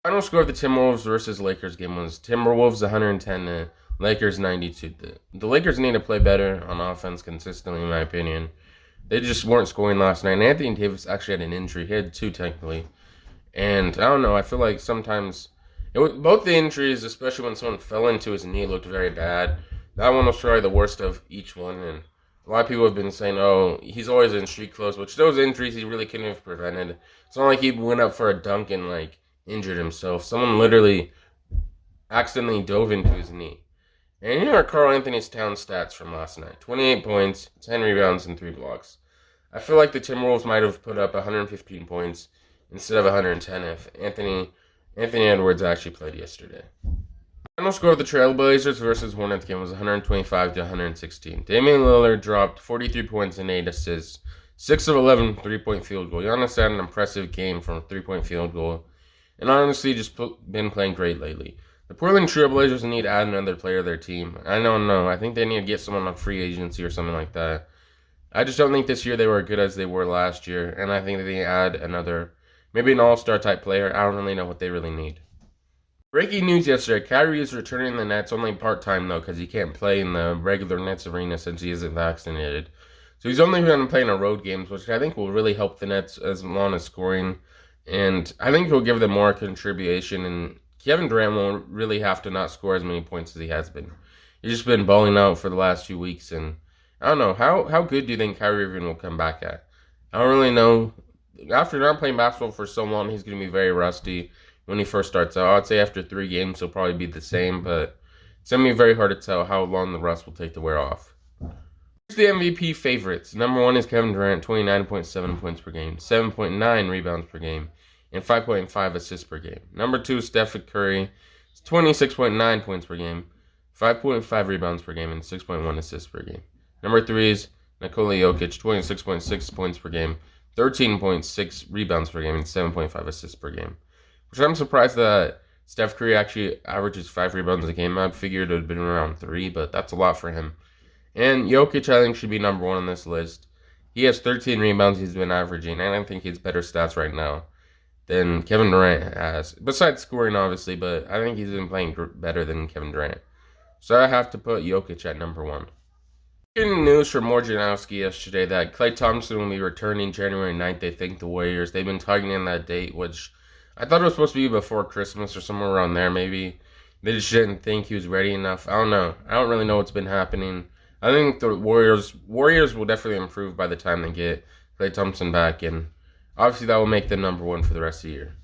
Final score of the Timberwolves versus Lakers game was Timberwolves 110 to Lakers 92. The Lakers need to play better on offense consistently, in my opinion. They just weren't scoring last night. And Anthony Davis actually had an injury. He had two technically. And I don't know. I feel like sometimes both the injuries, especially when someone fell into his knee, looked very bad. That one was probably the worst of each one. And a lot of people have been saying, oh, he's always in street clothes, which those injuries he really couldn't have prevented. It's not like he went up for a dunk and injured himself. Someone literally accidentally dove into his knee. And here are Karl Anthony Towns' stats from last night: 28 points, 10 rebounds, and 3 blocks. I feel like the Timberwolves might have put up 115 points instead of 110 if Anthony Edwards actually played yesterday. Final score of the Trailblazers versus Hornets game was 125 to 116. Damian Lillard dropped 43 points and 8 assists, 6 of 11 three-point field goal. Giannis had an impressive game from a three-point field goal, and honestly just been playing great lately. The Portland Trailblazers need to add another player to their team. I don't know. I think they need to get someone on free agency or something like that. I just don't think this year they were as good as they were last year, and I think they add maybe an all-star type player. I don't really know what they really need. Breaking news yesterday: Kyrie is returning to the Nets, only part-time though, because he can't play in the regular Nets arena since he isn't vaccinated. So he's only going to play in the road games, which I think will really help the Nets as long as scoring. And I think he'll give them more contribution, and Kevin Durant won't really have to not score as many points as he has been. He's just been balling out for the last few weeks, and I don't know. How good do you think Kyrie Irving will come back at? I don't really know. After not playing basketball for so long, he's going to be very rusty when he first starts out. I'd say after 3 games, he'll probably be the same, but it's going to be very hard to tell how long the rust will take to wear off. Here's the MVP favorites. Number 1 is Kevin Durant, 29.7 points per game, 7.9 rebounds per game, and 5.5 assists per game. Number 2 is Steph Curry, 26.9 points per game, 5.5 rebounds per game, and 6.1 assists per game. Number 3 is Nikola Jokic, 26.6 points per game, 13.6 rebounds per game, and 7.5 assists per game. Which I'm surprised that Steph Curry actually averages 5 rebounds a game. I figured it would have been around 3, but that's a lot for him. And Jokic, I think, should be number 1 on this list. He has 13 rebounds he's been averaging, and I don't think he has better stats right now than Kevin Durant has. Besides scoring, obviously, but I think he's been playing better than Kevin Durant. So I have to put Jokic at number 1. Getting news from Wojnarowski yesterday that Klay Thompson will be returning January 9th, they think, the Warriors. They've been targeting that date, which I thought it was supposed to be before Christmas or somewhere around there, maybe. They just didn't think he was ready enough. I don't know. I don't really know what's been happening. I think the Warriors will definitely improve by the time they get Klay Thompson back, and obviously that will make them number 1 for the rest of the year.